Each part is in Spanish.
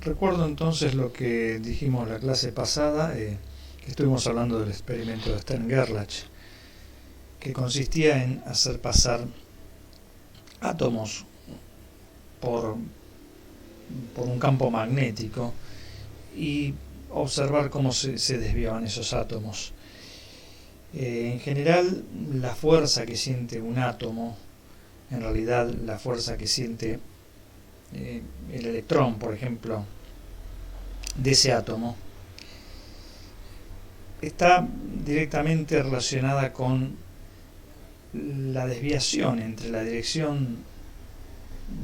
Recuerdo entonces lo que dijimos la clase pasada, que estuvimos hablando del experimento de Stern-Gerlach, que consistía en hacer pasar átomos por un campo magnético y observar cómo se desviaban esos átomos. En general, la fuerza que siente un átomo, en realidad la fuerza que siente el electrón, por ejemplo, de ese átomo, está directamente relacionada con la desviación entre la dirección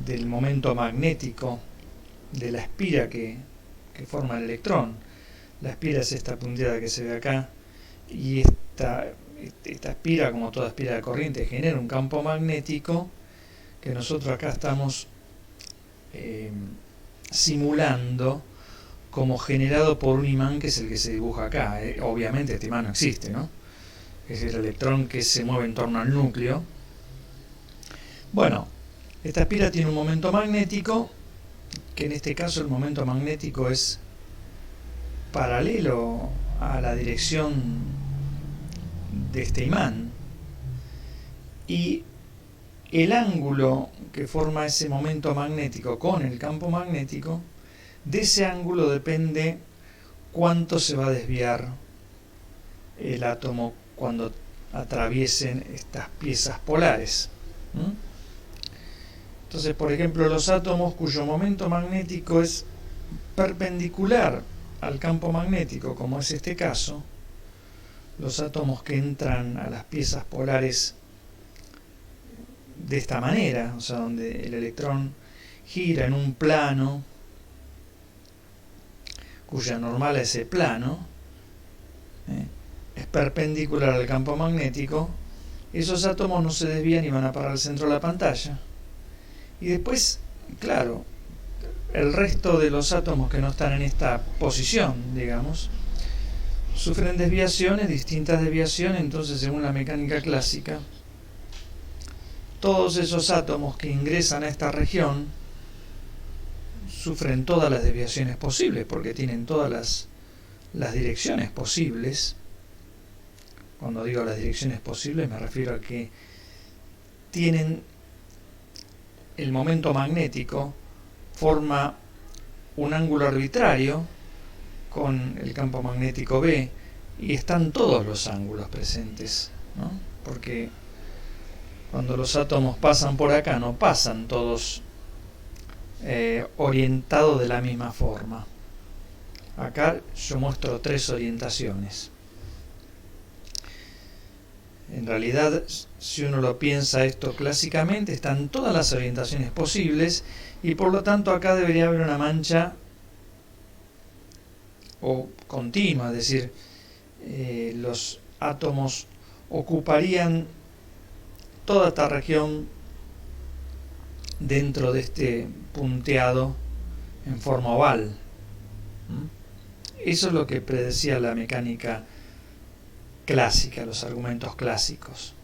del momento magnético de la espira que forma el electrón. La espira es esta punteada que se ve acá, y esta espira, como toda espira de corriente, genera un campo magnético que nosotros acá estamos simulando como generado por un imán, que es el que se dibuja acá. Obviamente este imán no existe, ¿no? Es el electrón que se mueve en torno al núcleo. Bueno, esta espira tiene un momento magnético, que en este caso el momento magnético es paralelo a la dirección de este imán, y el ángulo que forma ese momento magnético con el campo magnético, de ese ángulo depende cuánto se va a desviar el átomo cuando atraviesen estas piezas polares. Entonces, por ejemplo, los átomos cuyo momento magnético es perpendicular al campo magnético, como es este caso, los átomos que entran a las piezas polares de esta manera, o sea, donde el electrón gira en un plano cuya normal a ese plano es perpendicular al campo magnético, esos átomos no se desvían y van a parar al centro de la pantalla. Y después, claro, el resto de los átomos que no están en esta posición, digamos, sufren desviaciones, distintas desviaciones. Entonces, según la mecánica clásica, todos esos átomos que ingresan a esta región sufren todas las desviaciones posibles, porque tienen todas las direcciones posibles. Cuando digo las direcciones posibles, me refiero a que tienen el momento magnético, forma un ángulo arbitrario con el campo magnético B, y están todos los ángulos presentes, ¿no? Porque cuando los átomos pasan por acá, no pasan todos orientados de la misma forma. Acá yo muestro 3 orientaciones. En realidad, si uno lo piensa esto clásicamente, están todas las orientaciones posibles, y por lo tanto acá debería haber una mancha o continua, es decir, los átomos ocuparían toda esta región dentro de este punteado en forma oval. Eso es lo que predecía la mecánica clásica, los argumentos clásicos.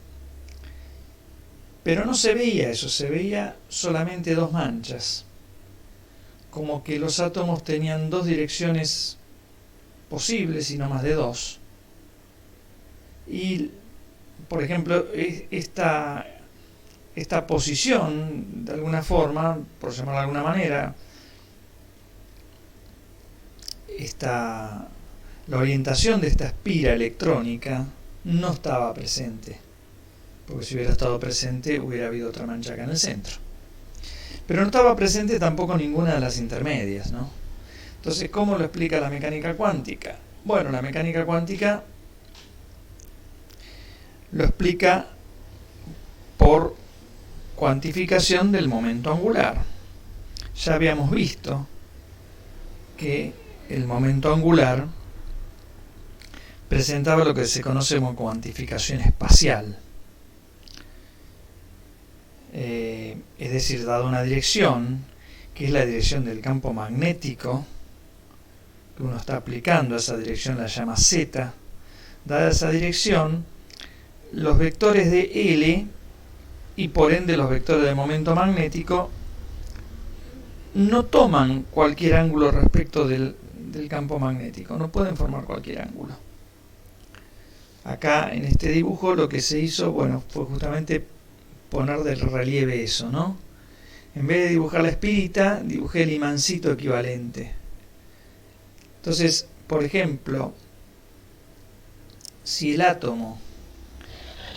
Pero no se veía eso, se veía solamente 2 manchas, como que los átomos tenían 2 direcciones posibles y no más de 2. Y, por ejemplo, esta posición, de alguna forma, por llamarla de alguna manera, la orientación de esta espira electrónica no estaba presente, porque si hubiera estado presente hubiera habido otra mancha acá en el centro. Pero no estaba presente tampoco ninguna de las intermedias, ¿no? Entonces, ¿cómo lo explica la mecánica cuántica? Bueno, la mecánica cuántica lo explica por cuantificación del momento angular. Ya habíamos visto que el momento angular presentaba lo que se conoce como cuantificación espacial. Es decir, dada una dirección, que es la dirección del campo magnético, que uno está aplicando a esa dirección, la llama Z. Dada esa dirección, los vectores de L, y por ende los vectores de momento magnético, no toman cualquier ángulo respecto del campo magnético, no pueden formar cualquier ángulo. Acá en este dibujo lo que se hizo, bueno, fue justamente poner de relieve eso, ¿no? En vez de dibujar la espirita, dibujé el imancito equivalente. Entonces, por ejemplo, si el átomo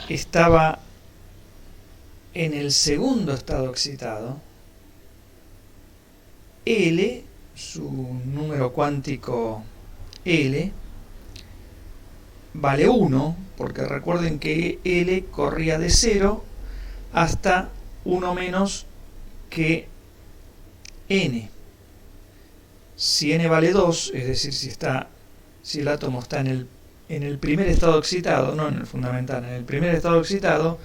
estaba en el segundo estado excitado, L, su número cuántico L, vale 1, porque recuerden que L corría de 0 hasta 1 menos que N. Si N vale 2, es decir, si el átomo está en el primer estado excitado, no en el fundamental, en el primer estado excitado,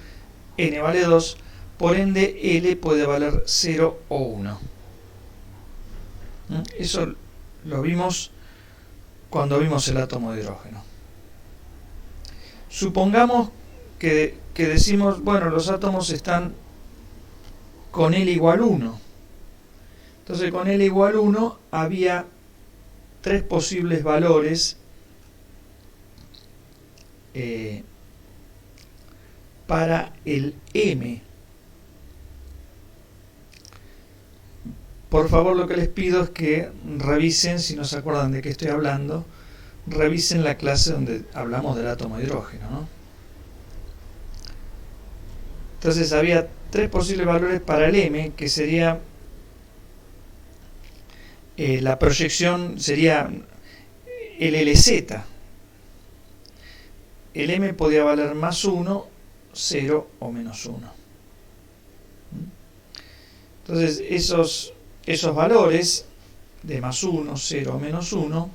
N vale 2, por ende L puede valer 0 o 1. Eso lo vimos cuando vimos el átomo de hidrógeno. Supongamos que decimos, bueno, los átomos están con L igual 1. Entonces con L igual 1 había 3 posibles valores para el M. Por favor, lo que les pido es que revisen, si no se acuerdan de qué estoy hablando, revisen la clase donde hablamos del átomo de hidrógeno, ¿no? Entonces había 3 posibles valores para el M, que sería la proyección sería el LZ. El M podía valer más 1, 0 o menos 1. Entonces esos valores de más 1, 0 o menos 1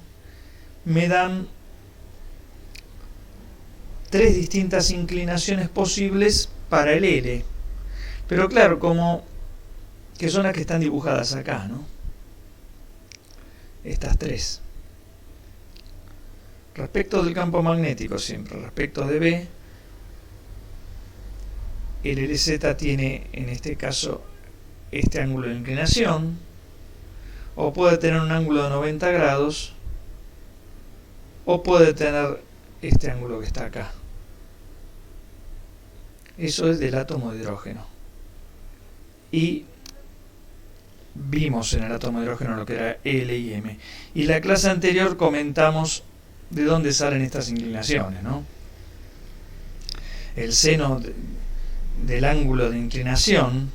me dan 3 distintas inclinaciones posibles para el L. Pero claro, como que son las que están dibujadas acá, ¿no? Estas 3. Respecto del campo magnético siempre, respecto de B, el LZ tiene en este caso este ángulo de inclinación, o puede tener un ángulo de 90 grados, o puede tener este ángulo que está acá. Eso es del átomo de hidrógeno. Y vimos en el átomo de hidrógeno lo que era L y M. Y la clase anterior comentamos de dónde salen estas inclinaciones, ¿no? El seno del ángulo de inclinación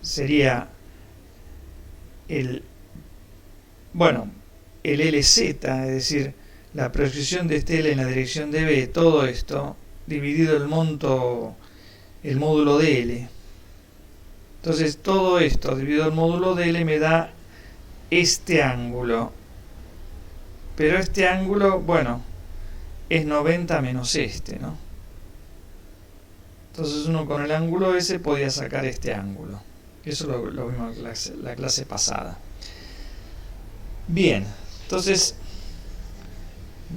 sería el LZ, es decir, la proyección de este L en la dirección de B, todo esto, dividido el módulo de L. Entonces todo esto dividido el módulo de L me da este ángulo. Pero este ángulo, bueno, es 90 menos este, ¿no? Entonces uno con el ángulo S podía sacar este ángulo. Eso lo vimos en la clase pasada. Bien, entonces,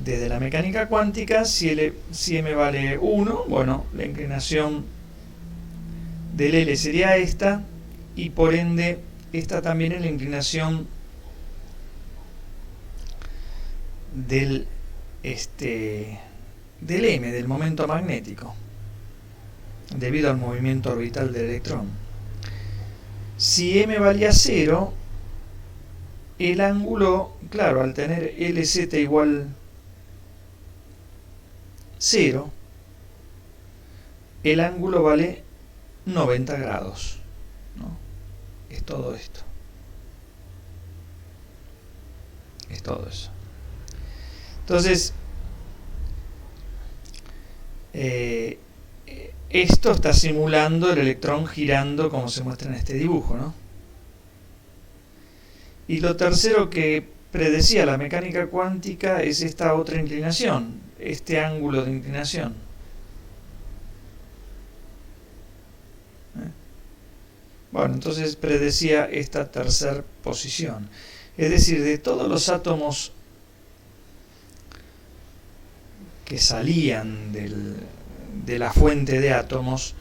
desde la mecánica cuántica, si M vale 1, bueno, la inclinación del L sería esta, y por ende, esta también es la inclinación del M, del momento magnético, debido al movimiento orbital del electrón. Si M valía 0, el ángulo, claro, al tener LZ igual 0, el ángulo vale 90 grados, ¿no? Es todo esto. Es todo eso. Entonces, esto está simulando el electrón girando como se muestra en este dibujo, ¿no? Y lo tercero que predecía la mecánica cuántica es esta otra inclinación, este ángulo de inclinación. Bueno, entonces predecía esta tercera posición. Es decir, de todos los átomos que salían de la fuente de átomos,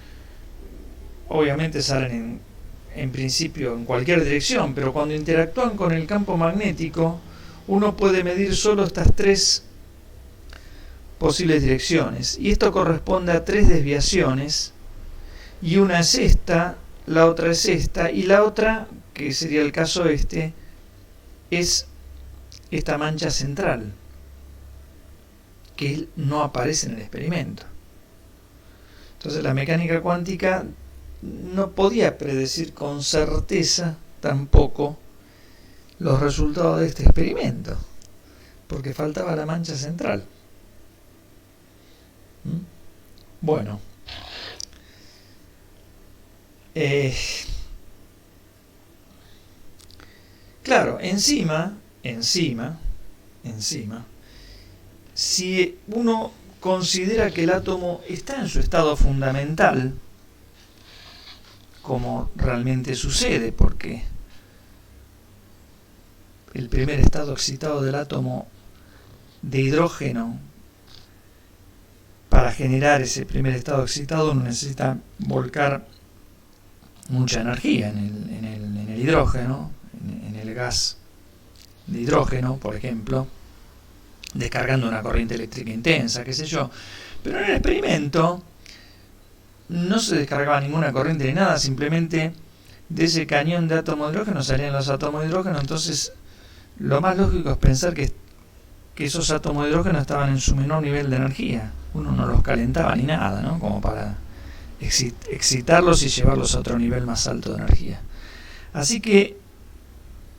obviamente salen en principio en cualquier dirección, pero cuando interactúan con el campo magnético, uno puede medir solo estas tres posibles direcciones, y esto corresponde a tres desviaciones, y una es esta, la otra es esta, y la otra, que sería el caso este, es esta mancha central, que no aparece en el experimento. Entonces la mecánica cuántica no podía predecir con certeza tampoco los resultados de este experimento, porque faltaba la mancha central. Bueno, claro, encima, si uno considera que el átomo está en su estado fundamental, como realmente sucede, porque el primer estado excitado del átomo de hidrógeno, para generar ese primer estado excitado, uno necesita volcar mucha energía en el hidrógeno, en el gas de hidrógeno, por ejemplo, descargando una corriente eléctrica intensa, qué sé yo. Pero en el experimento no se descargaba ninguna corriente ni nada, simplemente de ese cañón de átomos de hidrógeno salían los átomos de hidrógeno. Entonces lo más lógico es pensar que esos átomos de hidrógeno estaban en su menor nivel de energía. Uno no los calentaba ni nada, ¿no? Como para excitarlos y llevarlos a otro nivel más alto de energía. Así que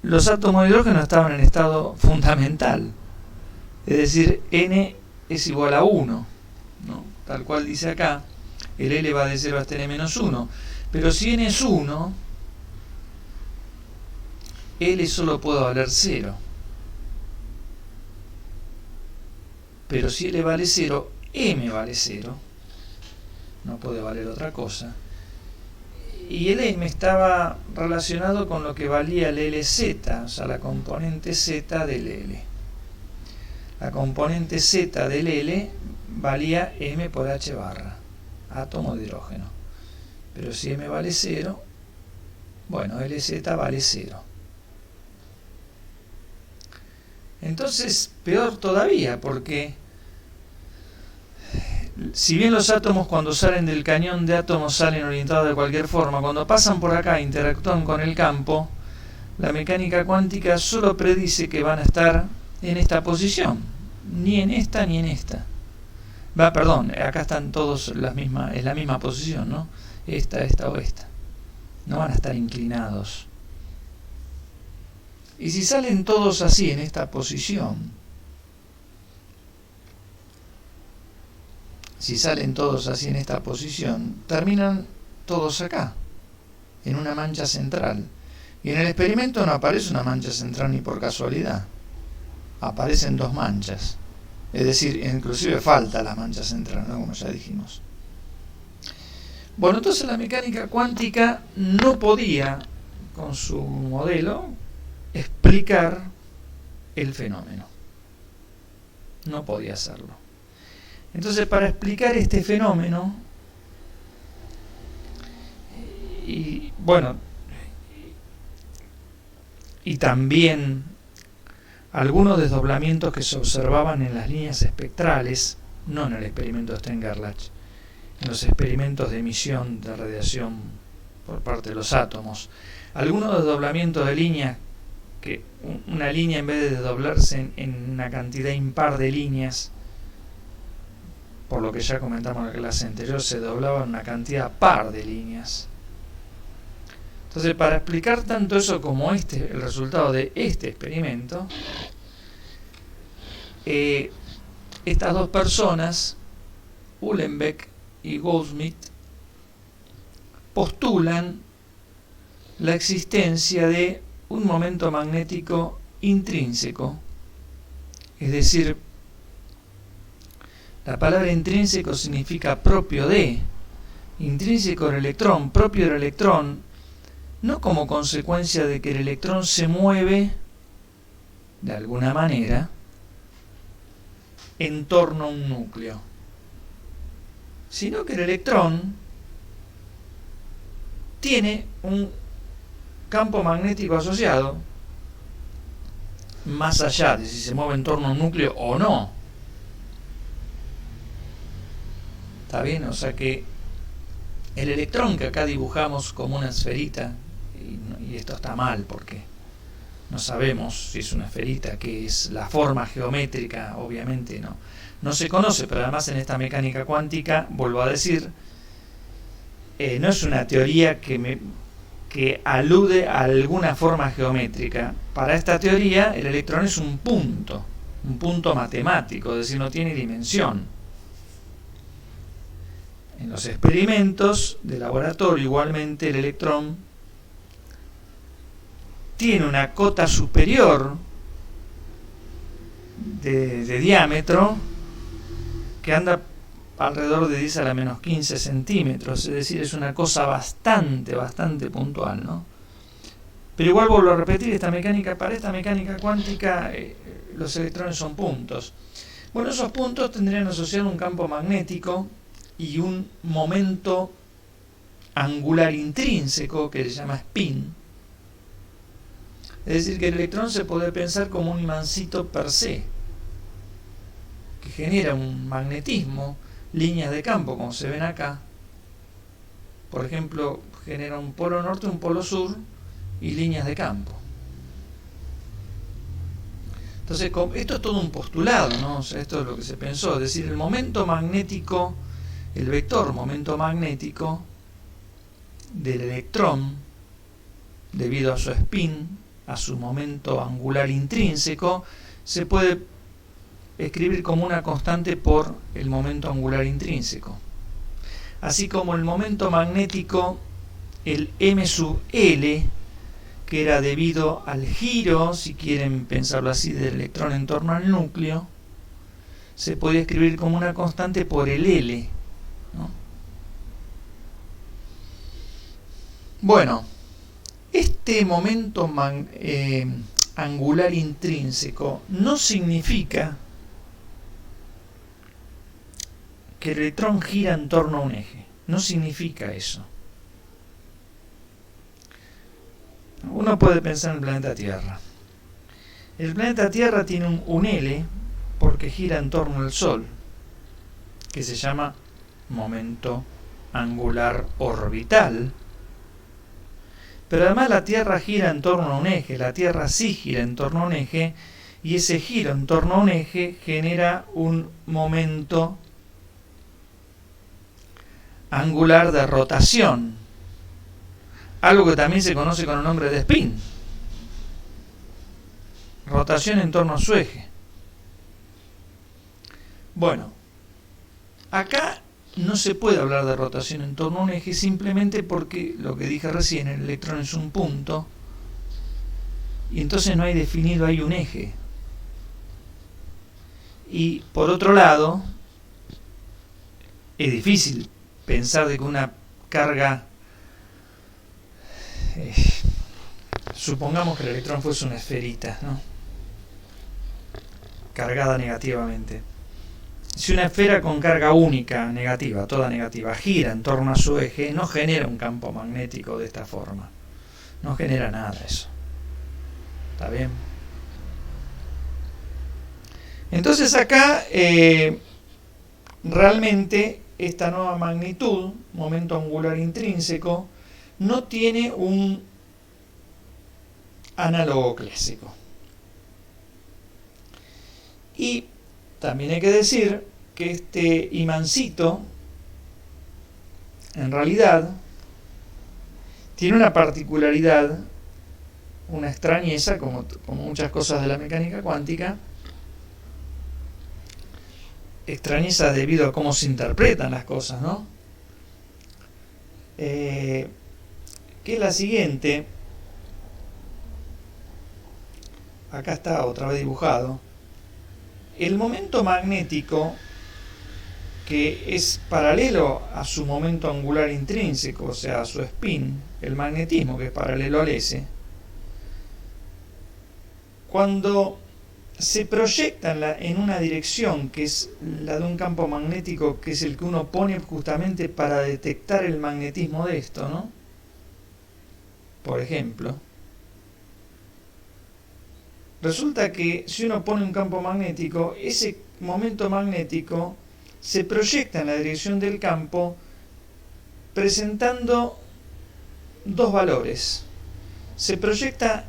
los átomos de hidrógeno estaban en estado fundamental, es decir, n es igual a 1, ¿no? Tal cual dice acá, el L va de 0 hasta n menos 1, pero si n es 1, L solo puede valer 0. Pero si L vale 0, M vale 0, no puede valer otra cosa. Y el M estaba relacionado con lo que valía el LZ, o sea, la componente Z del L. La componente Z del L valía M por H barra, átomo de hidrógeno. Pero si M vale 0, bueno, LZ vale 0. Entonces, peor todavía, porque si bien los átomos cuando salen del cañón de átomos salen orientados de cualquier forma, cuando pasan por acá e interactúan con el campo, la mecánica cuántica solo predice que van a estar en esta posición, ni en esta ni en esta. Perdón, acá están todos es la misma posición, ¿no? Esta o esta. No van a estar inclinados. Y si salen todos así en esta posición, terminan todos acá, en una mancha central. Y en el experimento no aparece una mancha central ni por casualidad. Aparecen dos manchas. Es decir, inclusive falta la mancha central, ¿no? Como ya dijimos. Bueno, entonces la mecánica cuántica no podía, con su modelo, explicar el fenómeno. No podía hacerlo. Entonces, para explicar este fenómeno, y también algunos desdoblamientos que se observaban en las líneas espectrales, no en el experimento de Stern-Gerlach, en los experimentos de emisión de radiación por parte de los átomos, algunos desdoblamientos de líneas, que una línea en vez de desdoblarse en una cantidad impar de líneas, por lo que ya comentamos en la clase anterior, se doblaba en una cantidad par de líneas. Entonces, para explicar tanto eso como el resultado de este experimento, estas dos personas, Uhlenbeck y Goldschmidt, postulan la existencia de un momento magnético intrínseco, es decir, la palabra intrínseco significa propio de, intrínseco del electrón, propio del electrón, no como consecuencia de que el electrón se mueve de alguna manera en torno a un núcleo, sino que el electrón tiene campo magnético asociado, más allá de si se mueve en torno a un núcleo o no. ¿Está bien? O sea que el electrón que acá dibujamos como una esferita, y esto está mal porque no sabemos si es una esferita, que es la forma geométrica, obviamente no se conoce, pero además en esta mecánica cuántica, vuelvo a decir, no es una teoría que alude a alguna forma geométrica. Para esta teoría el electrón es un punto matemático, es decir, no tiene dimensión. En los experimentos de laboratorio igualmente el electrón tiene una cota superior de diámetro que anda alrededor de 10 a la menos 15 centímetros, es decir, es una cosa bastante puntual, ¿no? Pero igual vuelvo a repetir, para esta mecánica cuántica los electrones son puntos. Bueno, esos puntos tendrían asociado un campo magnético y un momento angular intrínseco que se llama spin. Es decir, que el electrón se puede pensar como un imancito per se, que genera un magnetismo, líneas de campo, como se ven acá. Por ejemplo, genera un polo norte, un polo sur y líneas de campo. Entonces, esto es todo un postulado, ¿no? O sea, esto es lo que se pensó. Es decir, el momento magnético, el vector momento magnético del electrón, debido a su spin, a su momento angular intrínseco, se puede escribir como una constante por el momento angular intrínseco. Así como el momento magnético, el m sub L, que era debido al giro, si quieren pensarlo así, del electrón en torno al núcleo, se podía escribir como una constante por el L, ¿no? Bueno, este momento angular intrínseco no significa que el electrón gira en torno a un eje. No significa eso. Uno puede pensar en el planeta Tierra. El planeta Tierra tiene un L porque gira en torno al Sol, que se llama momento angular orbital. Pero además la Tierra gira en torno a un eje, la Tierra sí gira en torno a un eje, y ese giro en torno a un eje genera un momento angular de rotación, algo que también se conoce con el nombre de spin, rotación en torno a su eje. Bueno, acá no se puede hablar de rotación en torno a un eje simplemente porque, lo que dije recién, el electrón es un punto y entonces no hay definido ahí un eje. Y por otro lado, es difícil pensar de que una carga, supongamos que el electrón fuese una esferita, ¿no?, cargada negativamente. Si una esfera con carga única, negativa, toda negativa, gira en torno a su eje, no genera un campo magnético de esta forma. No genera nada eso. ¿Está bien? Entonces acá, realmente, esta nueva magnitud, momento angular intrínseco, no tiene un análogo clásico. Y también hay que decir que este imancito, en realidad, tiene una particularidad, una extrañeza, como muchas cosas de la mecánica cuántica, extrañeza debido a cómo se interpretan las cosas, ¿no? Que es la siguiente. Acá está otra vez dibujado. El momento magnético, que es paralelo a su momento angular intrínseco, o sea, a su spin, el magnetismo, que es paralelo al S, cuando se proyecta en una dirección que es la de un campo magnético, que es el que uno pone justamente para detectar el magnetismo de esto, ¿no?, por ejemplo, resulta que si uno pone un campo magnético, ese momento magnético se proyecta en la dirección del campo presentando dos valores. Se proyecta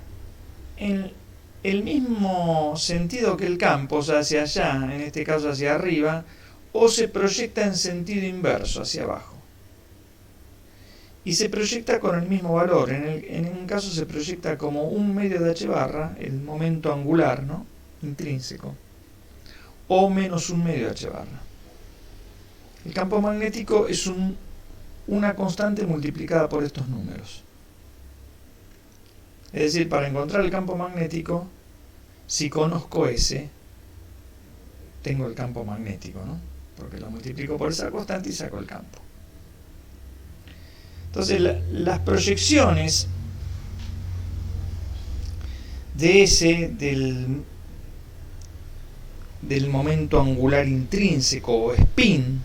en el mismo sentido que el campo, o sea, hacia allá, en este caso hacia arriba, o se proyecta en sentido inverso, hacia abajo. Y se proyecta con el mismo valor. En un caso se proyecta como un medio de h barra, el momento angular, ¿no?, intrínseco, o menos un medio de h barra. El campo magnético es una constante multiplicada por estos números. Es decir, para encontrar el campo magnético, si conozco S, tengo el campo magnético, ¿no?, porque lo multiplico por esa constante y saco el campo. Entonces, las proyecciones de S del momento angular intrínseco o spin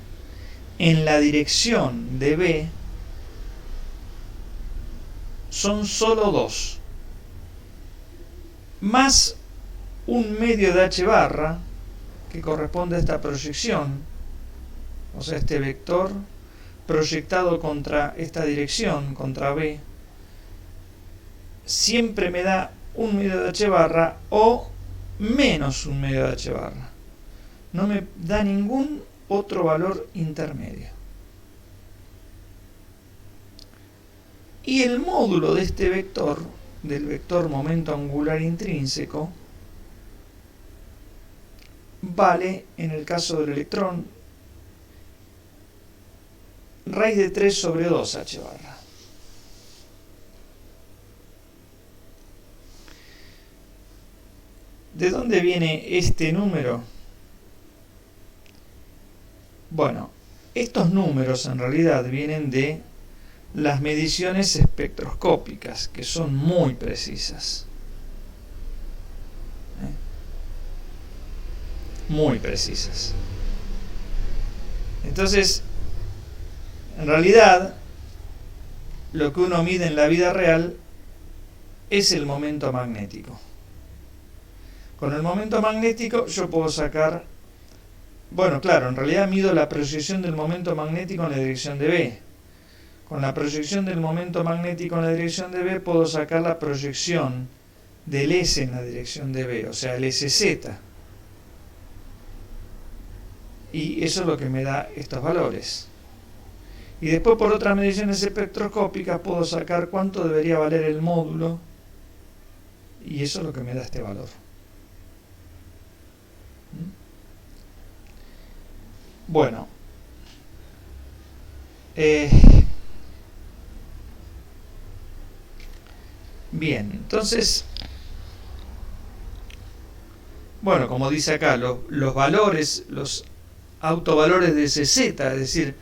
en la dirección de B son solo dos, más un medio de h barra que corresponde a esta proyección, o sea, este vector proyectado contra esta dirección, contra B, siempre me da un medio de h barra o menos un medio de h barra. No me da ningún otro valor intermedio. Y el módulo de este vector, del vector momento angular intrínseco, vale, en el caso del electrón, raíz de 3 sobre 2 h barra. ¿De dónde viene este número? Bueno, estos números en realidad vienen de las mediciones espectroscópicas, que son muy precisas. Muy precisas. Entonces, en realidad, lo que uno mide en la vida real es el momento magnético. Con el momento magnético yo puedo sacar, bueno, claro, en realidad mido la proyección del momento magnético en la dirección de B. Con la proyección del momento magnético en la dirección de B puedo sacar la proyección del S en la dirección de B, o sea, el SZ. Y eso es lo que me da estos valores. Y después, por otras mediciones espectroscópicas, puedo sacar cuánto debería valer el módulo, y eso es lo que me da este valor. Bueno, bien, entonces, bueno, como dice acá, los valores, los autovalores de SZ, es decir,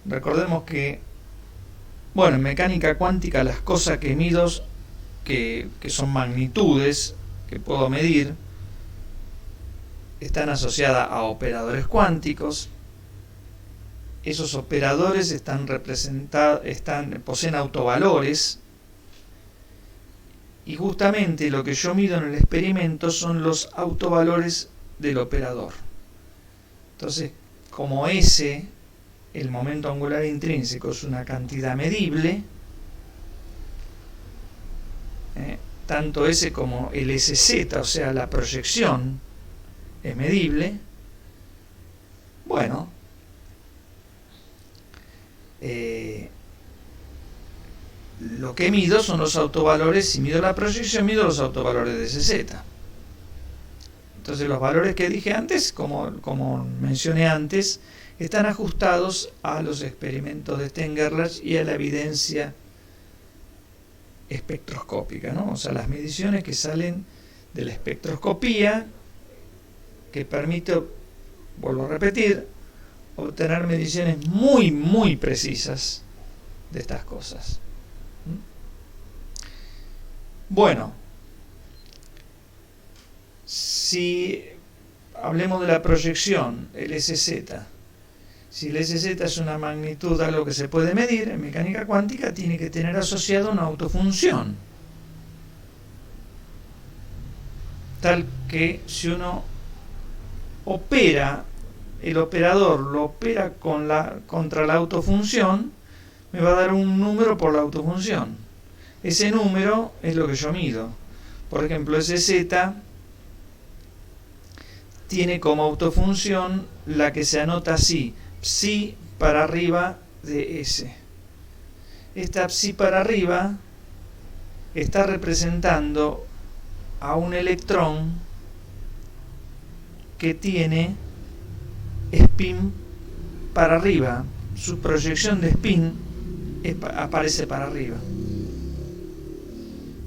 recordemos que, bueno, en mecánica cuántica las cosas que mido, que son magnitudes que puedo medir, están asociadas a operadores cuánticos. Esos operadores poseen autovalores, y justamente lo que yo mido en el experimento son los autovalores del operador. Entonces, como S, el momento angular intrínseco, es una cantidad medible, tanto S como el SZ, o sea, la proyección, es medible. Bueno, lo que mido son los autovalores. Si mido la proyección, mido los autovalores de SZ. Entonces los valores que dije antes, como mencioné antes, están ajustados a los experimentos de Stern-Gerlach y a la evidencia espectroscópica, ¿no? O sea, las mediciones que salen de la espectroscopía, que permite, vuelvo a repetir, obtener mediciones muy, muy precisas de estas cosas. Bueno, si hablemos de la proyección, el SZ, Si el SZ es una magnitud, algo que se puede medir, en mecánica cuántica tiene que tener asociada una autofunción. Tal que si uno opera, el operador lo opera contra la autofunción, me va a dar un número por la autofunción. Ese número es lo que yo mido. Por ejemplo, SZ tiene como autofunción la que se anota así, psi para arriba de S. Esta psi para arriba está representando a un electrón que tiene spin para arriba. Su proyección de spin aparece para arriba.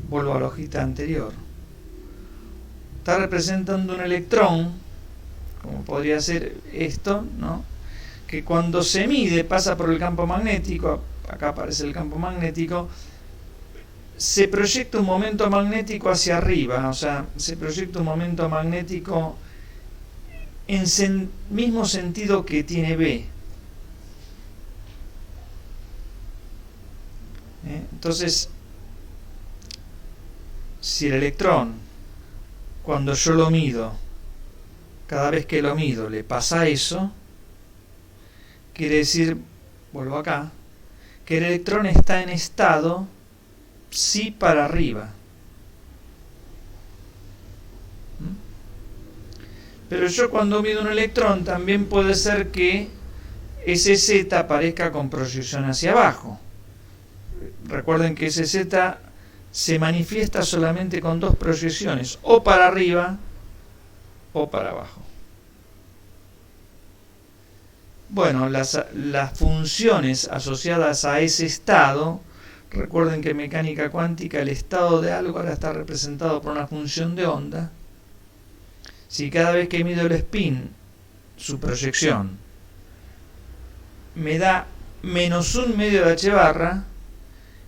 Vuelvo a la hojita anterior. Está representando un electrón, como podría ser esto, ¿no? Que cuando se mide pasa por el campo magnético, acá aparece el campo magnético, se proyecta un momento magnético hacia arriba, o sea, se proyecta un momento magnético en mismo sentido que tiene B. Entonces, si el electrón, cuando yo lo mido, cada vez que lo mido le pasa eso, quiere decir, vuelvo acá, que el electrón está en estado psi para arriba. Pero yo cuando mido un electrón también puede ser que ese Z aparezca con proyección hacia abajo. Recuerden que ese Z se manifiesta solamente con dos proyecciones, o para arriba o para abajo. Bueno, las funciones asociadas a ese estado, recuerden que en mecánica cuántica el estado de algo ahora está representado por una función de onda. Si cada vez que mido el spin, su proyección, me da menos un medio de h barra,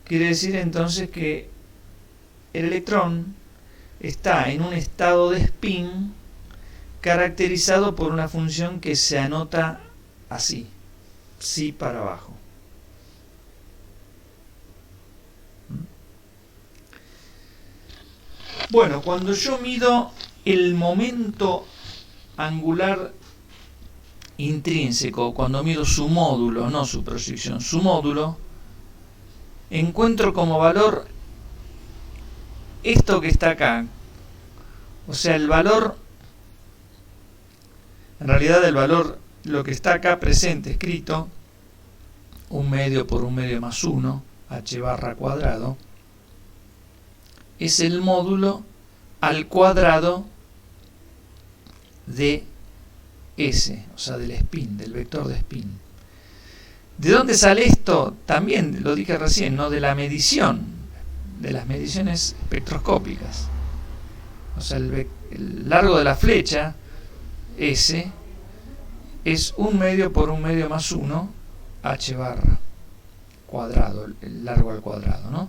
quiere decir entonces que el electrón está en un estado de spin caracterizado por una función que se anota así, psi para abajo. Bueno, cuando yo mido el momento angular intrínseco, cuando mido su módulo, no su proyección, su módulo, encuentro como valor esto que está acá. O sea, el valor, en realidad el valor, lo que está acá presente, escrito, 1 medio por 1 medio más 1, h barra cuadrado, es el módulo al cuadrado de S, o sea, del spin, del vector de spin. ¿De dónde sale esto? También lo dije recién, ¿no? De la medición, de las mediciones espectroscópicas. O sea, el largo de la flecha, S, es 1 medio por 1 medio más 1, h barra cuadrado, el largo al cuadrado, ¿no?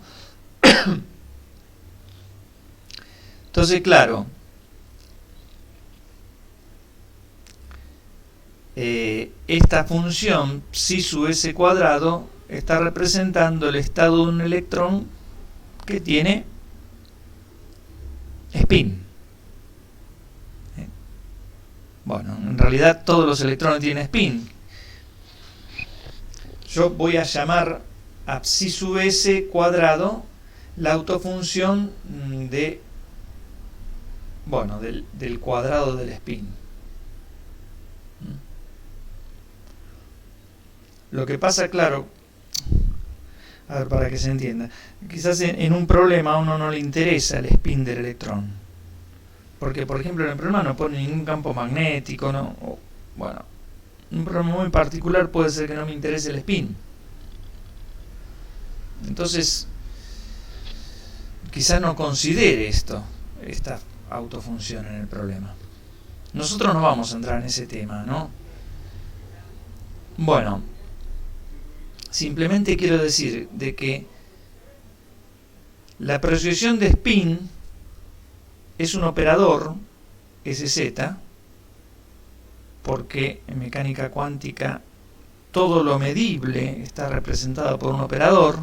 Entonces, claro, esta función psi sub s cuadrado está representando el estado de un electrón que tiene spin. Bueno, en realidad todos los electrones tienen spin. Yo voy a llamar a psi sub s cuadrado la autofunción de, bueno, del cuadrado del spin. Lo que pasa, claro, a ver, para que se entienda, quizás en un problema a uno no le interesa el spin del electrón. Porque, por ejemplo, en el problema no pone ningún campo magnético, ¿no? O, bueno, un problema muy particular puede ser que no me interese el spin. Entonces, quizás no considere esta autofunción en el problema. Nosotros no vamos a entrar en ese tema, ¿no? Bueno, simplemente quiero decir de que la proyección de spin es un operador, SZ, porque en mecánica cuántica todo lo medible está representado por un operador.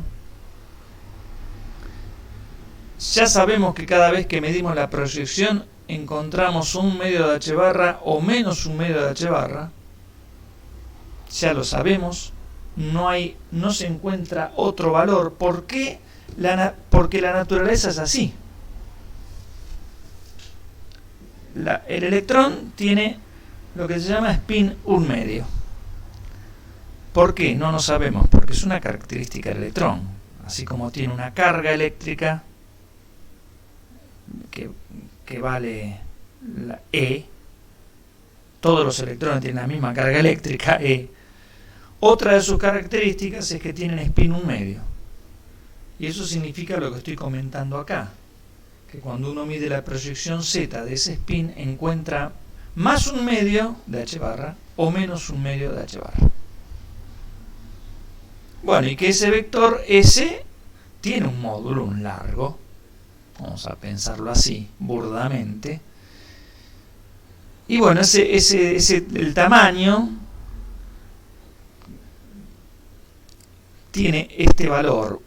Ya sabemos que cada vez que medimos la proyección encontramos un medio de h barra o menos un medio de h barra. Ya lo sabemos. No se encuentra otro valor. ¿Por qué? Porque la naturaleza es así. El electrón tiene lo que se llama spin 1 medio. ¿Por qué? No lo sabemos, porque es una característica del electrón. Así como tiene una carga eléctrica que vale la E, todos los electrones tienen la misma carga eléctrica, E. Otra de sus características es que tienen spin 1 medio. Y eso significa lo que estoy comentando acá, que cuando uno mide la proyección Z de ese spin, encuentra más un medio de h barra o menos un medio de h barra. Bueno, y que ese vector S tiene un módulo, un largo, vamos a pensarlo así, burdamente, y bueno, el tamaño tiene este valor.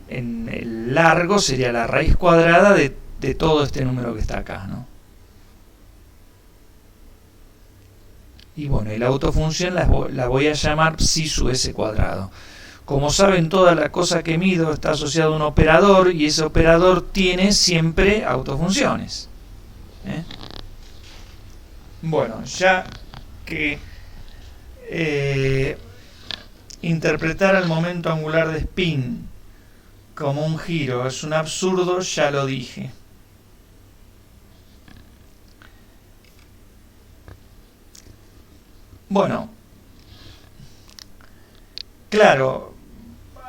En el largo sería la raíz cuadrada de todo este número que está acá, ¿no? Y bueno, y la autofunción la voy a llamar psi sub s cuadrado. Como saben, toda la cosa que mido está asociada a un operador, y ese operador tiene siempre autofunciones. Bueno, ya que interpretar el momento angular de spin como un giro es un absurdo, ya lo dije. Bueno, claro,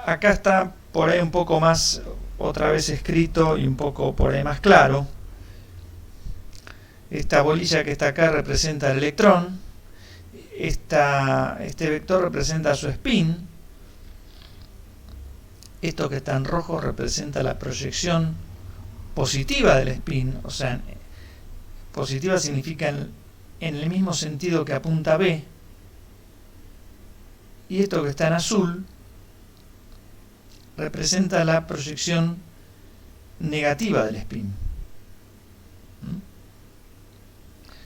acá está por ahí un poco más, otra vez escrito y un poco por ahí más claro. Esta bolilla que está acá representa el electrón. Este vector representa su spin. Esto que está en rojo representa la proyección positiva del spin. O sea, positiva significa en el mismo sentido que apunta B. Y esto que está en azul representa la proyección negativa del spin.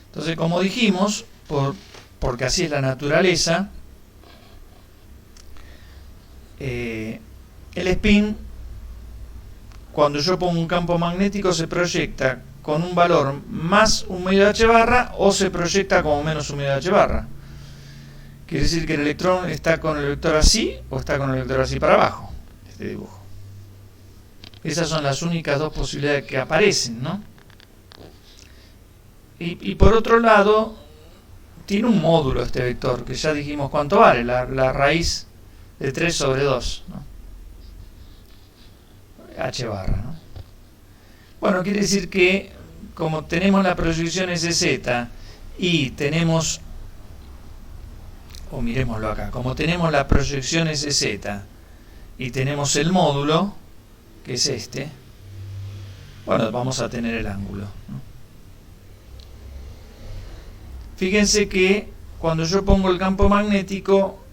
Entonces, como dijimos, porque así es la naturaleza, el spin, cuando yo pongo un campo magnético, se proyecta con un valor más un medio de h barra o se proyecta como menos un medio de h barra. Quiere decir que el electrón está con el vector así o está con el vector así para abajo, este dibujo. Esas son las únicas dos posibilidades que aparecen, ¿no? Y por otro lado, tiene un módulo este vector, que ya dijimos cuánto vale, la raíz de 3 sobre 2, ¿no? H barra, ¿no? Bueno, quiere decir que como tenemos la proyección SZ y tenemos, o miremoslo acá, como tenemos la proyección SZ y tenemos el módulo, que es este, bueno, vamos a tener el ángulo, ¿no? Fíjense que cuando yo pongo el campo magnético,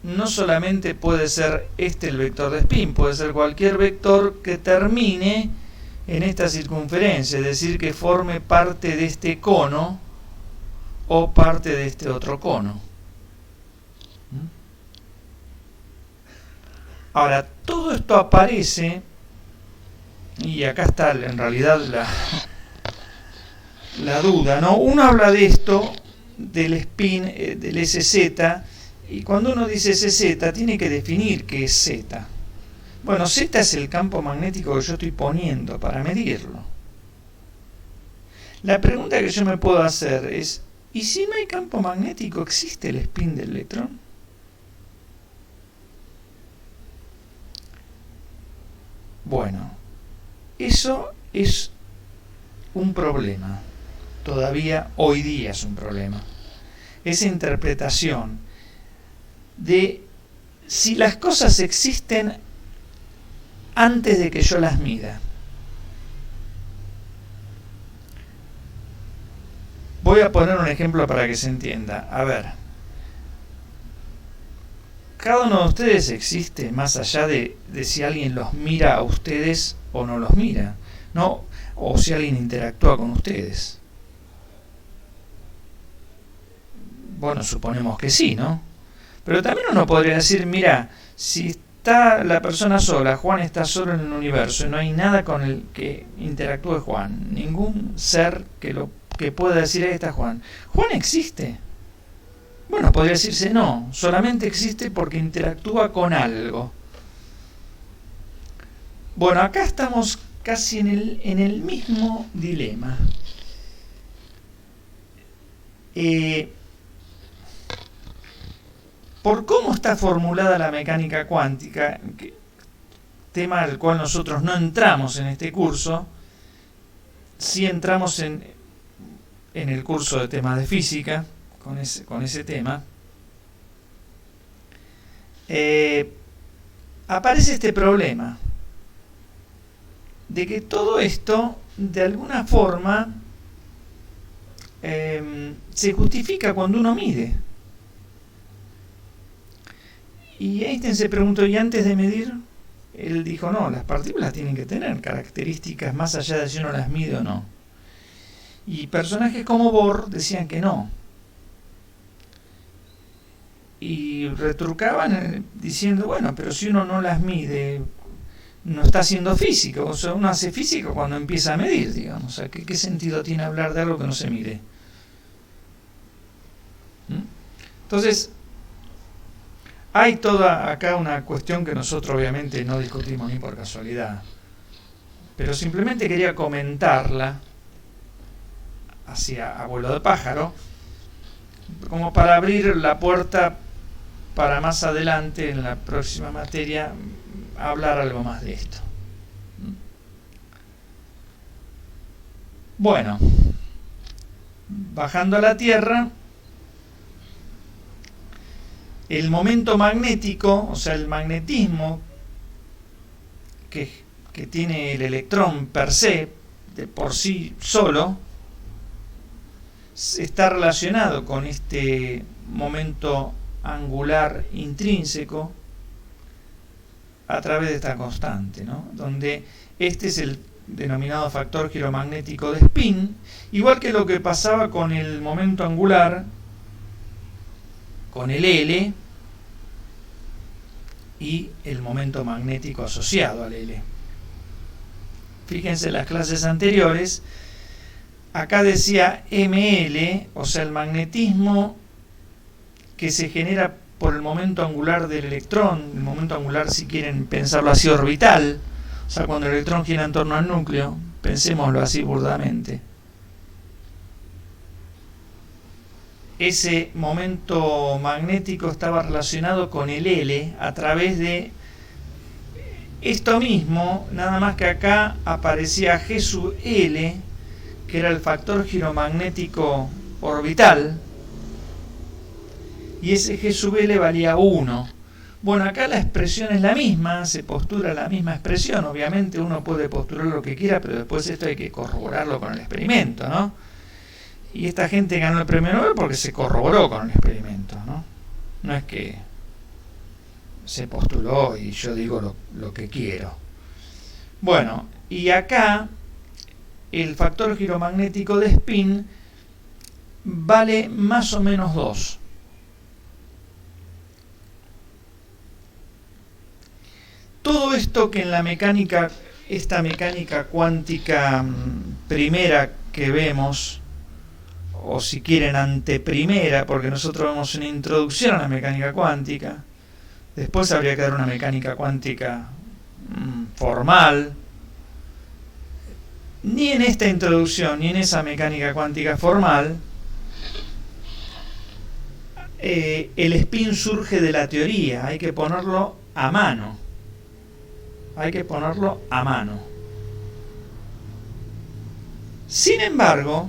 no solamente puede ser este el vector de spin, puede ser cualquier vector que termine en esta circunferencia, es decir, que forme parte de este cono o parte de este otro cono. Ahora, todo esto aparece, y acá está en realidad la duda, ¿no? Uno habla de esto, del spin, del SZ, y cuando uno dice SZ tiene que definir qué es Z. Bueno, Z es el campo magnético que yo estoy poniendo para medirlo. La pregunta que yo me puedo hacer es, ¿y si no hay campo magnético, existe el spin del electrón? Bueno, eso es un problema. Todavía hoy día es un problema. Esa interpretación de si las cosas existen antes de que yo las mida. Voy a poner un ejemplo para que se entienda. A ver, cada uno de ustedes existe más allá de si alguien los mira a ustedes o no los mira, ¿no? O si alguien interactúa con ustedes. Bueno, suponemos que sí, ¿no? Pero también uno podría decir, mira, si está la persona sola, Juan está solo en el universo y no hay nada con el que interactúe Juan, ningún ser que pueda decir, ahí está Juan. ¿Juan existe? Bueno, podría decirse no, solamente existe porque interactúa con algo. Bueno, acá estamos casi en el mismo dilema. Por cómo está formulada la mecánica cuántica, tema al cual nosotros no entramos en este curso, sí entramos en el curso de temas de física, con ese tema, aparece este problema de que todo esto, de alguna forma, se justifica cuando uno mide. Y Einstein se preguntó, ¿y antes de medir? Él dijo, no, las partículas tienen que tener características más allá de si uno las mide o no. Y personajes como Bohr decían que no. Y retrucaban diciendo, bueno, pero si uno no las mide, no está haciendo física. O sea, uno hace física cuando empieza a medir, digamos. O sea, ¿qué sentido tiene hablar de algo que no se mide? Entonces, hay toda acá una cuestión que nosotros obviamente no discutimos ni por casualidad, pero simplemente quería comentarla hacia abuelo de pájaro, como para abrir la puerta para más adelante, en la próxima materia, hablar algo más de esto. Bueno, bajando a la Tierra, el momento magnético, o sea, el magnetismo que tiene el electrón per se, de por sí solo, está relacionado con este momento angular intrínseco a través de esta constante, ¿no? Donde este es el denominado factor giromagnético de spin, igual que lo que pasaba con el momento angular, con el L, y el momento magnético asociado al L. Fíjense en las clases anteriores, acá decía ML, o sea, el magnetismo que se genera por el momento angular del electrón, el momento angular, si quieren pensarlo así, orbital, o sea, cuando el electrón gira en torno al núcleo, pensémoslo así burdamente. Ese momento magnético estaba relacionado con el L a través de esto mismo, nada más que acá aparecía G sub L, que era el factor giromagnético orbital, y ese G sub L valía 1. Bueno, acá la expresión es la misma, se postula la misma expresión, obviamente uno puede postular lo que quiera, pero después esto hay que corroborarlo con el experimento, ¿no? Y esta gente ganó el premio Nobel porque se corroboró con el experimento, ¿no? No es que se postuló y yo digo lo que quiero. Bueno, y acá el factor giromagnético de spin vale más o menos 2. Todo esto que en la mecánica, esta mecánica cuántica primera que vemos, o si quieren anteprimera, porque nosotros vemos una introducción a la mecánica cuántica, después habría que dar una mecánica cuántica formal. Ni en esta introducción, ni en esa mecánica cuántica formal, el spin surge de la teoría, hay que ponerlo a mano. Hay que ponerlo a mano. Sin embargo,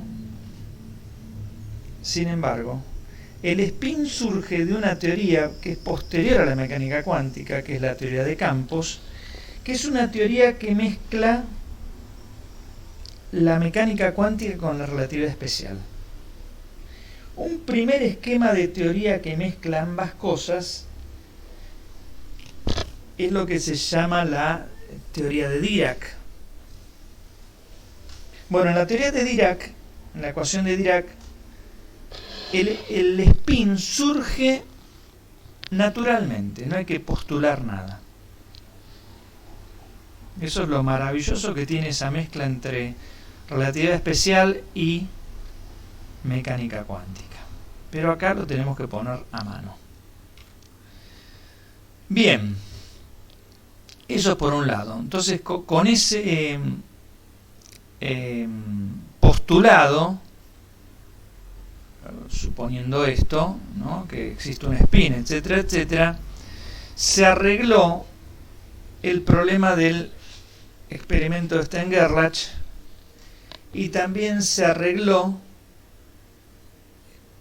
el spin surge de una teoría que es posterior a la mecánica cuántica, que es la teoría de campos, que es una teoría que mezcla la mecánica cuántica con la relatividad especial. Un primer esquema de teoría que mezcla ambas cosas es lo que se llama la teoría de Dirac. Bueno, en la teoría de Dirac, en la ecuación de Dirac, el spin surge naturalmente, no hay que postular nada. Eso es lo maravilloso que tiene esa mezcla entre relatividad especial y mecánica cuántica. Pero acá lo tenemos que poner a mano. Bien, eso por un lado. Entonces, con ese postulado, suponiendo esto, ¿no?, que existe un spin, etcétera, etcétera, se arregló el problema del experimento de Stern-Gerlach y también se arregló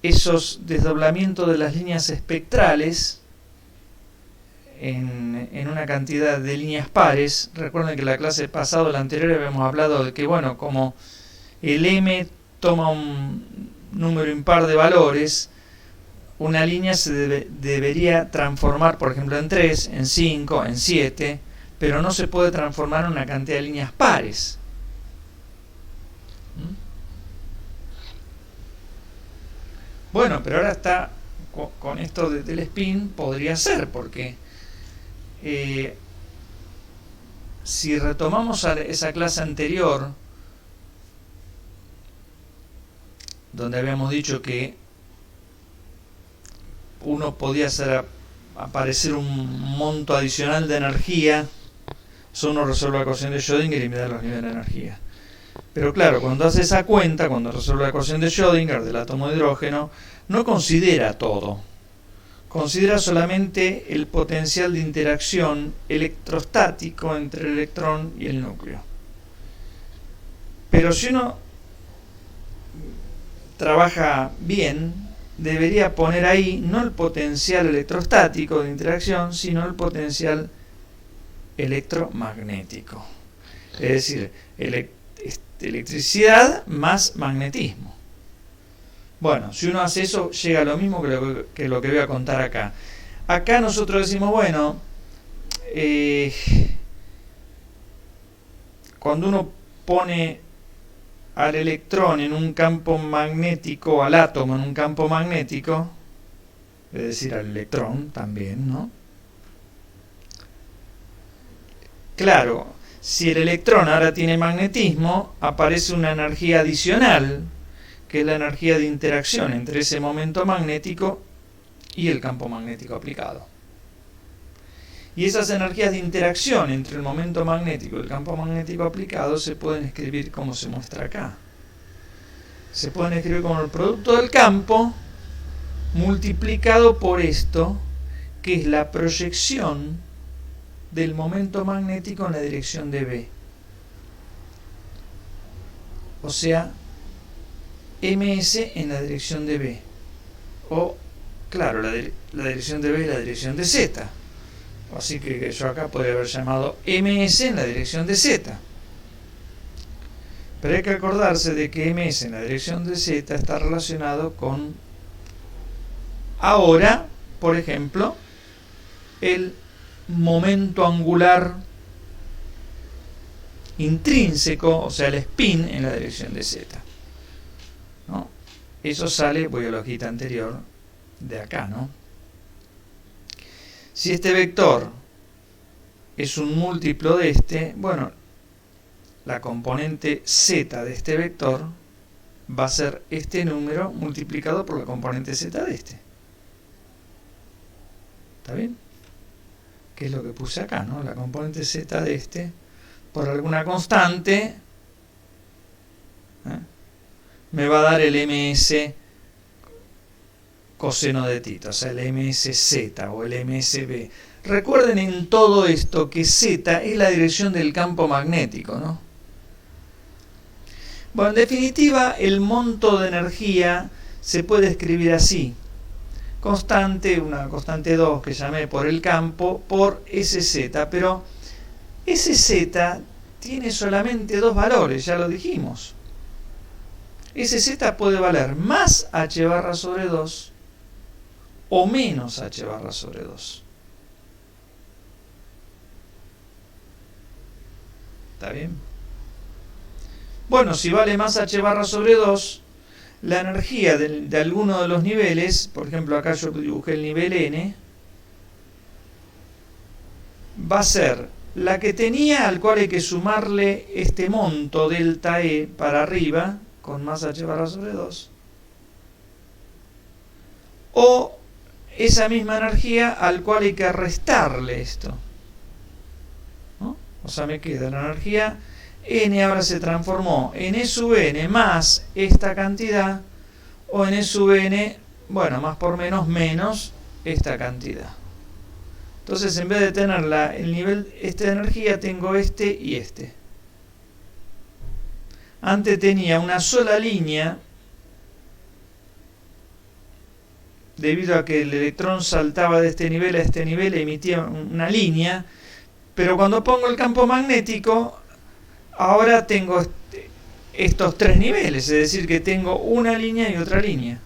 esos desdoblamientos de las líneas espectrales en una cantidad de líneas pares. Recuerden que en la clase pasada o la anterior habíamos hablado de que, bueno, como el m toma un número impar de valores, una línea se debería transformar, por ejemplo, en 3, en 5, en 7, pero no se puede transformar en una cantidad de líneas pares. Bueno, pero ahora está con esto del spin, podría ser, porque si retomamos esa clase anterior, donde habíamos dicho que uno podía hacer aparecer un monto adicional de energía, eso uno resuelve la ecuación de Schrödinger y mide los niveles de energía. Pero claro, cuando hace esa cuenta, cuando resuelve la ecuación de Schrödinger del átomo de hidrógeno, no considera todo. Considera solamente el potencial de interacción electrostático entre el electrón y el núcleo. Pero si uno trabaja bien, debería poner ahí no el potencial electrostático de interacción, sino el potencial electromagnético. Es decir, electricidad más magnetismo. Bueno, si uno hace eso, llega a lo mismo que lo que voy a contar acá. Acá nosotros decimos, bueno, cuando uno pone al electrón en un campo magnético, al átomo en un campo magnético, es decir, al electrón también, ¿no? Claro, si el electrón ahora tiene magnetismo, aparece una energía adicional, que es la energía de interacción entre ese momento magnético y el campo magnético aplicado. Y esas energías de interacción entre el momento magnético y el campo magnético aplicado se pueden escribir como se muestra acá. Se pueden escribir como el producto del campo multiplicado por esto, que es la proyección del momento magnético en la dirección de B. O sea, ms en la dirección de B. O, claro, la dirección de B es la dirección de Z. Así que yo acá podría haber llamado ms en la dirección de Z. Pero hay que acordarse de que ms en la dirección de Z está relacionado con, ahora, por ejemplo, el momento angular intrínseco, o sea, el spin en la dirección de Z, ¿no? Eso sale, voy a la hojita anterior, de acá, ¿no? Si este vector es un múltiplo de este, bueno, la componente z de este vector va a ser este número multiplicado por la componente z de este. ¿Está bien? Que es lo que puse acá, ¿no? La componente z de este por alguna constante me va a dar el ms coseno de θ, o sea, el msz o el msb. Recuerden en todo esto que z es la dirección del campo magnético, ¿no? Bueno, en definitiva, el monto de energía se puede escribir así. Constante, una constante 2 que llamé por el campo, por sz, pero sz tiene solamente dos valores, ya lo dijimos. Sz puede valer más h barra sobre 2 o menos h barra sobre 2. ¿Está bien? Bueno, si vale más h barra sobre 2, la energía de alguno de los niveles, por ejemplo acá yo dibujé el nivel n, va a ser la que tenía, al cual hay que sumarle este monto delta E para arriba, con más h barra sobre 2, o esa misma energía al cual hay que restarle esto, ¿no? O sea, me queda la energía n, ahora se transformó en E sub n más esta cantidad, o en E sub n, bueno, más por menos, menos esta cantidad. Entonces, en vez de tener el nivel este de energía, tengo este y este. Antes tenía una sola línea, debido a que el electrón saltaba de este nivel a este nivel, emitía una línea, pero cuando pongo el campo magnético, ahora tengo estos tres niveles, es decir, que tengo una línea y otra línea.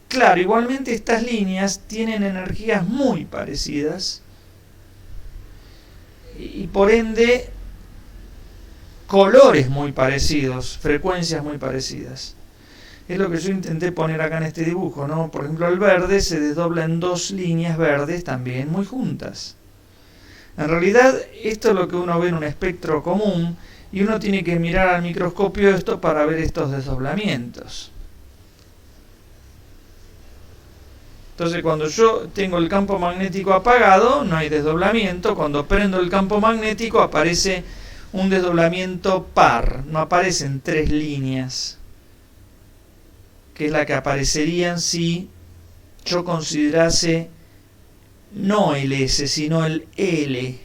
Claro, igualmente estas líneas tienen energías muy parecidas y por ende colores muy parecidos, frecuencias muy parecidas. Es lo que yo intenté poner acá en este dibujo, ¿no? Por ejemplo, el verde se desdobla en dos líneas verdes también muy juntas. En realidad, esto es lo que uno ve en un espectro común y uno tiene que mirar al microscopio esto para ver estos desdoblamientos. Entonces, cuando yo tengo el campo magnético apagado, no hay desdoblamiento. Cuando prendo el campo magnético, aparece un desdoblamiento par. No aparecen tres líneas, que es la que aparecerían si yo considerase no el S, sino el L.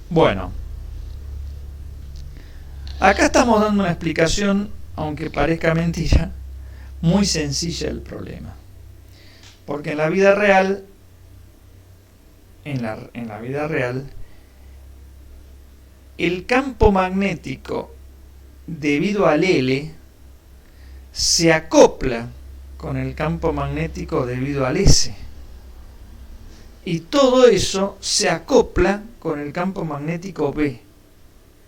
Bueno, acá estamos dando una explicación, aunque parezca mentira, muy sencilla del problema. Porque en la vida real, el campo magnético, debido al L, se acopla con el campo magnético debido al S. Y todo eso se acopla con el campo magnético B,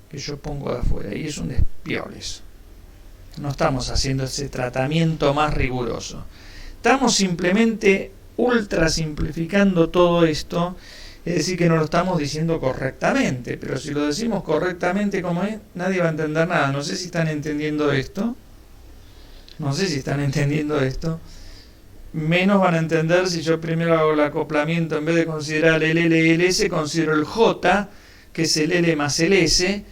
que yo pongo de afuera. Y es un despiole eso. No estamos haciendo ese tratamiento más riguroso. Estamos simplemente ultra simplificando todo esto, es decir, que no lo estamos diciendo correctamente. Pero si lo decimos correctamente como es, nadie va a entender nada. No sé si están entendiendo esto. Menos van a entender si yo primero hago el acoplamiento, en vez de considerar el L y el S, considero el J, que es el L más el S,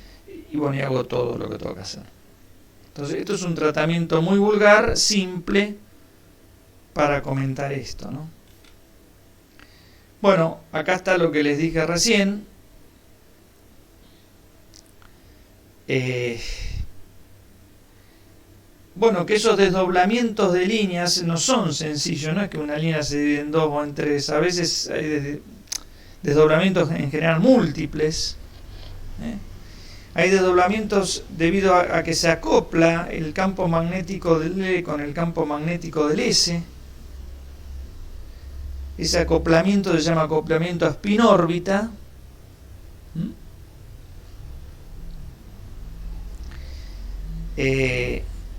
y bueno, y hago todo lo que tengo que hacer. Entonces, esto es un tratamiento muy vulgar, simple, para comentar esto, ¿no? Bueno, acá está lo que les dije recién. Bueno, que esos desdoblamientos de líneas no son sencillos, no es que una línea se divide en dos o en tres, a veces hay desdoblamientos en general múltiples. Hay desdoblamientos debido a que se acopla el campo magnético del L con el campo magnético del S. Ese acoplamiento se llama acoplamiento a spin-órbita.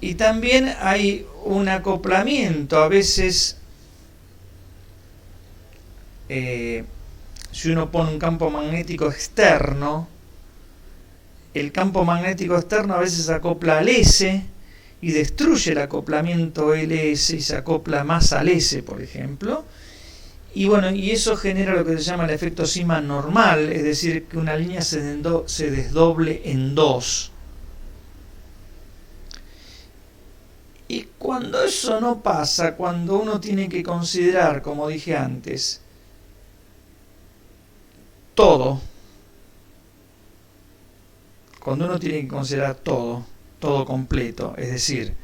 Y también hay un acoplamiento, a veces, si uno pone un campo magnético externo, el campo magnético externo a veces se acopla al S y destruye el acoplamiento LS y se acopla más al S, por ejemplo. Y bueno, y eso genera lo que se llama el efecto Zeeman normal, es decir, que una línea se desdoble en dos. Y cuando eso no pasa, cuando uno tiene que considerar, como dije antes, todo, cuando uno tiene que considerar todo completo, es decir,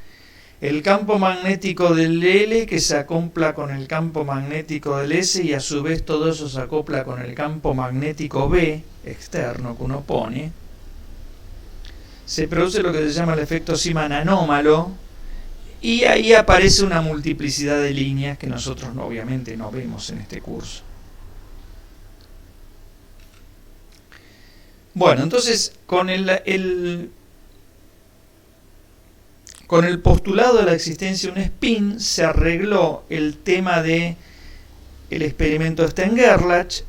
el campo magnético del L que se acopla con el campo magnético del S y a su vez todo eso se acopla con el campo magnético B externo que uno pone, se produce lo que se llama el efecto Zeeman anómalo y ahí aparece una multiplicidad de líneas que nosotros obviamente no vemos en este curso. Bueno, entonces con con el postulado de la existencia de un spin se arregló el tema de el experimento de Stern-Gerlach,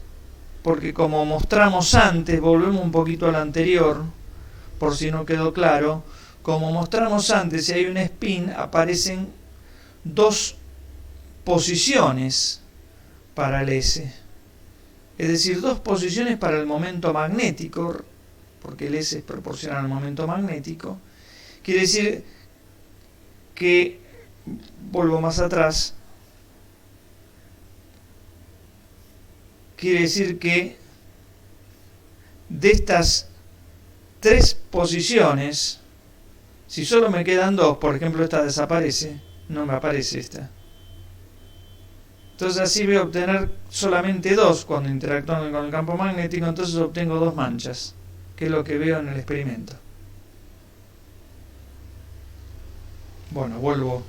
porque como mostramos antes, volvemos un poquito al anterior, por si no quedó claro, como mostramos antes, si hay un spin, aparecen dos posiciones para el S. Es decir, dos posiciones para el momento magnético, porque el S es proporcional al momento magnético. Quiere decir que, vuelvo más atrás, quiere decir que de estas tres posiciones, si solo me quedan dos, por ejemplo esta desaparece, no me aparece esta. Entonces así voy a obtener solamente dos cuando interactúan con el campo magnético, entonces obtengo dos manchas, que es lo que veo en el experimento. Bueno, vuelvo.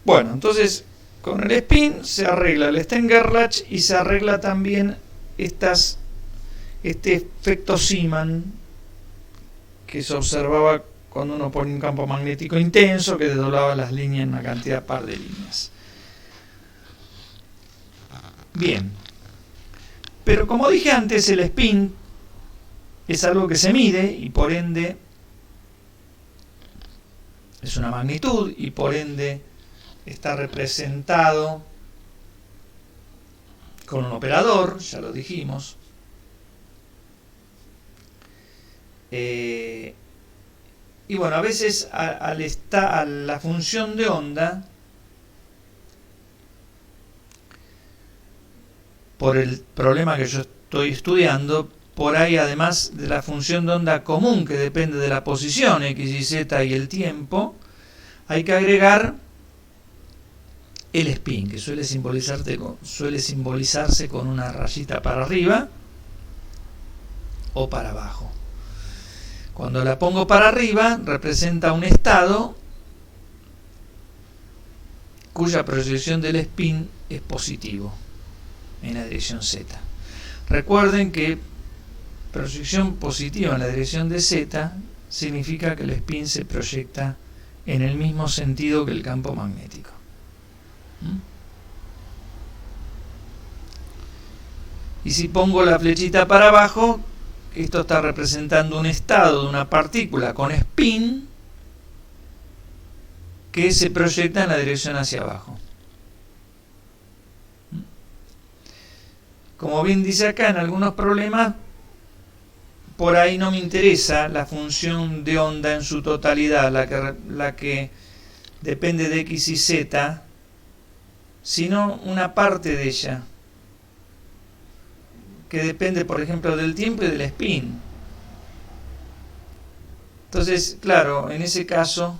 Bueno, entonces con el spin se arregla el Stern-Gerlach y se arregla también este efecto Zeeman que se observaba cuando uno pone un campo magnético intenso que desdoblaba las líneas en una cantidad par de líneas. Bien, pero como dije antes, el spin es algo que se mide y por ende es una magnitud y por ende está representado con un operador, ya lo dijimos. Y bueno, a veces a la función de onda, por el problema que yo estoy estudiando, por ahí además de la función de onda común que depende de la posición x y z y el tiempo, hay que agregar el spin, que suele simbolizarse con una rayita para arriba o para abajo. Cuando la pongo para arriba, representa un estado cuya proyección del spin es positivo en la dirección z. Recuerden que proyección positiva en la dirección de z significa que el spin se proyecta en el mismo sentido que el campo magnético. Y si pongo la flechita para abajo, esto está representando un estado de una partícula con spin que se proyecta en la dirección hacia abajo. Como bien dice acá, en algunos problemas, por ahí no me interesa la función de onda en su totalidad, la que depende de x y z, sino una parte de ella, que depende, por ejemplo, del tiempo y del spin. Entonces, claro, en ese caso,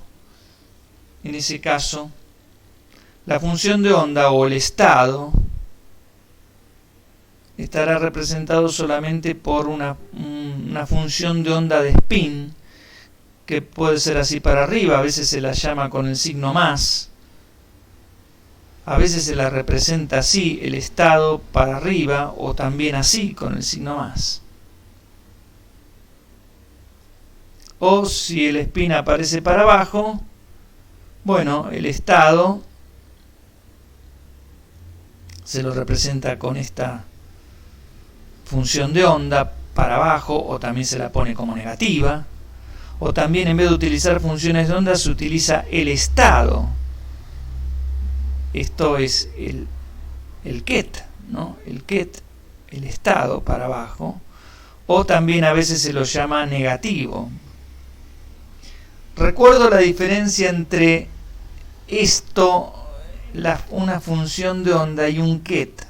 la función de onda o el estado estará representado solamente por una función de onda de spin, que puede ser así para arriba, a veces se la llama con el signo más, a veces se la representa así, el estado para arriba, o también así, con el signo más. O si el spin aparece para abajo, bueno, el estado se lo representa con esta función de onda para abajo, o también se la pone como negativa, o también en vez de utilizar funciones de onda se utiliza el estado. Esto es el ket, ¿no? El ket, el estado para abajo, o también a veces se lo llama negativo. Recuerdo la diferencia entre esto, una función de onda y un ket.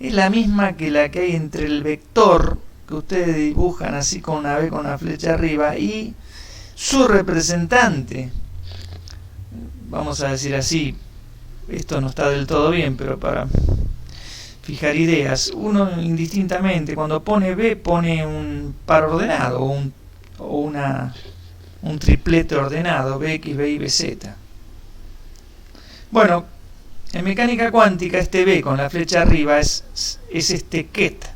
Es la misma que la que hay entre el vector, que ustedes dibujan así con una B con una flecha arriba, y su representante. Vamos a decir así, esto no está del todo bien, pero para fijar ideas, uno indistintamente cuando pone B pone un par ordenado o un triplete ordenado, BX, BY, BZ. Bueno, en mecánica cuántica este B con la flecha arriba es este ket.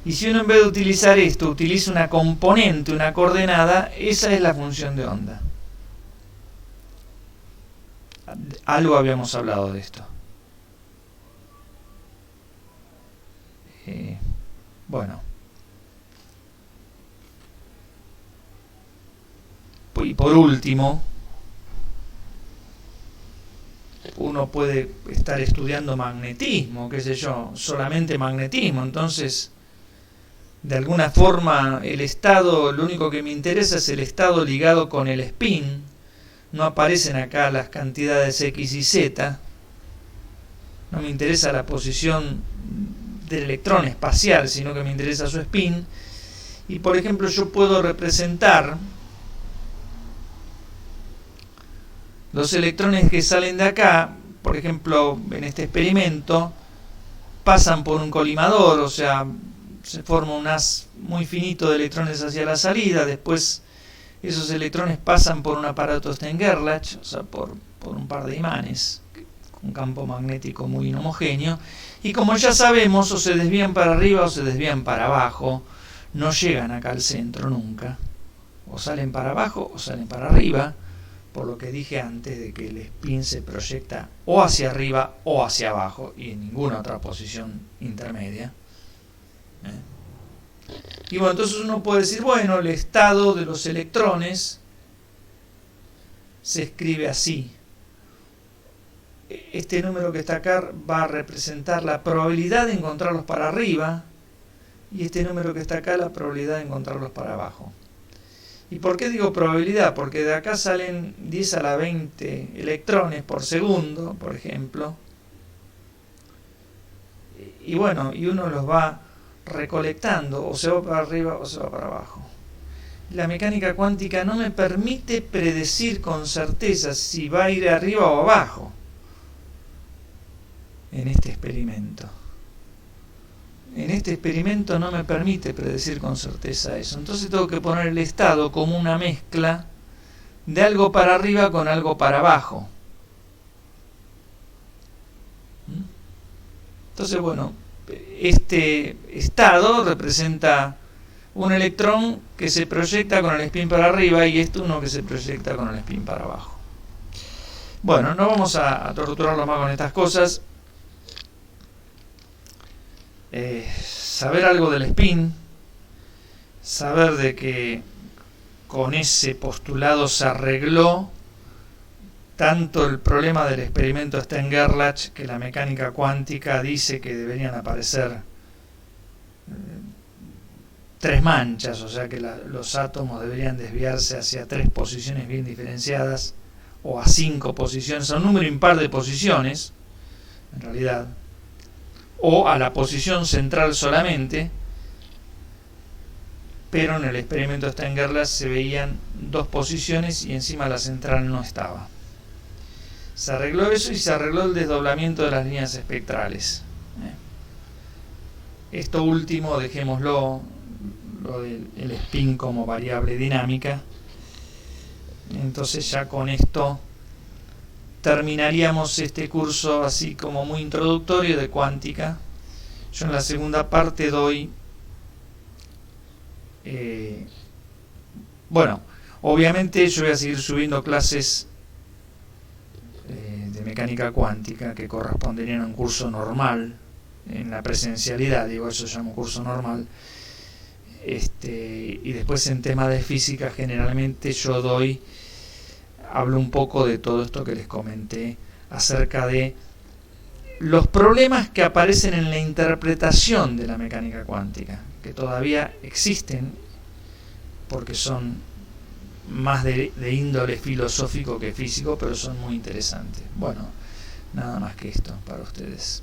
Y si uno en vez de utilizar esto utiliza una componente, una coordenada, esa es la función de onda. Algo habíamos hablado de esto. Bueno. Y por último, uno puede estar estudiando magnetismo, qué sé yo, solamente magnetismo. Entonces, de alguna forma, el estado, lo único que me interesa es el estado ligado con el spin. No aparecen acá las cantidades X y Z. No me interesa la posición del electrón espacial, sino que me interesa su spin. Y por ejemplo, yo puedo representar los electrones que salen de acá, por ejemplo, en este experimento, pasan por un colimador, o sea, se forma un haz muy finito de electrones hacia la salida, después esos electrones pasan por un aparato Stern-Gerlach, o sea, por un par de imanes, un campo magnético muy inhomogéneo, y como ya sabemos, o se desvían para arriba o se desvían para abajo, no llegan acá al centro nunca, o salen para abajo o salen para arriba, por lo que dije antes de que el spin se proyecta o hacia arriba o hacia abajo y en ninguna otra posición intermedia. Y bueno, entonces uno puede decir, bueno, el estado de los electrones se escribe así. Este número que está acá va a representar la probabilidad de encontrarlos para arriba y este número que está acá la probabilidad de encontrarlos para abajo. ¿Y por qué digo probabilidad? Porque de acá salen 10 a la 20 electrones por segundo, por ejemplo. Y bueno, y uno los va recolectando, o se va para arriba o se va para abajo. La mecánica cuántica no me permite predecir con certeza si va a ir arriba o abajo en este experimento. En este experimento no me permite predecir con certeza eso. Entonces tengo que poner el estado como una mezcla de algo para arriba con algo para abajo. Entonces, bueno, este estado representa un electrón que se proyecta con el spin para arriba y este uno que se proyecta con el spin para abajo. Bueno, no vamos a torturarlo más con estas cosas. Saber algo del spin, saber de que con ese postulado se arregló tanto el problema del experimento Stern-Gerlach, que la mecánica cuántica dice que deberían aparecer 3 manchas, o sea que los átomos deberían desviarse hacia 3 posiciones bien diferenciadas, o a 5 posiciones, a un número impar de posiciones, en realidad, o a la posición central solamente, pero en el experimento Stern-Gerlach se veían 2 posiciones y encima la central no estaba. Se arregló eso y se arregló el desdoblamiento de las líneas espectrales. Esto último dejémoslo, lo del spin como variable dinámica. Entonces ya con esto terminaríamos este curso así como muy introductorio de cuántica. Yo en la segunda parte doy bueno, obviamente yo voy a seguir subiendo clases de mecánica cuántica que corresponderían a un curso normal en la presencialidad, digo, eso se llama un curso normal. Y después en temas de física generalmente yo hablo un poco de todo esto que les comenté acerca de los problemas que aparecen en la interpretación de la mecánica cuántica, que todavía existen porque son más de índole filosófico que físico, pero son muy interesantes. Bueno, nada más que esto para ustedes.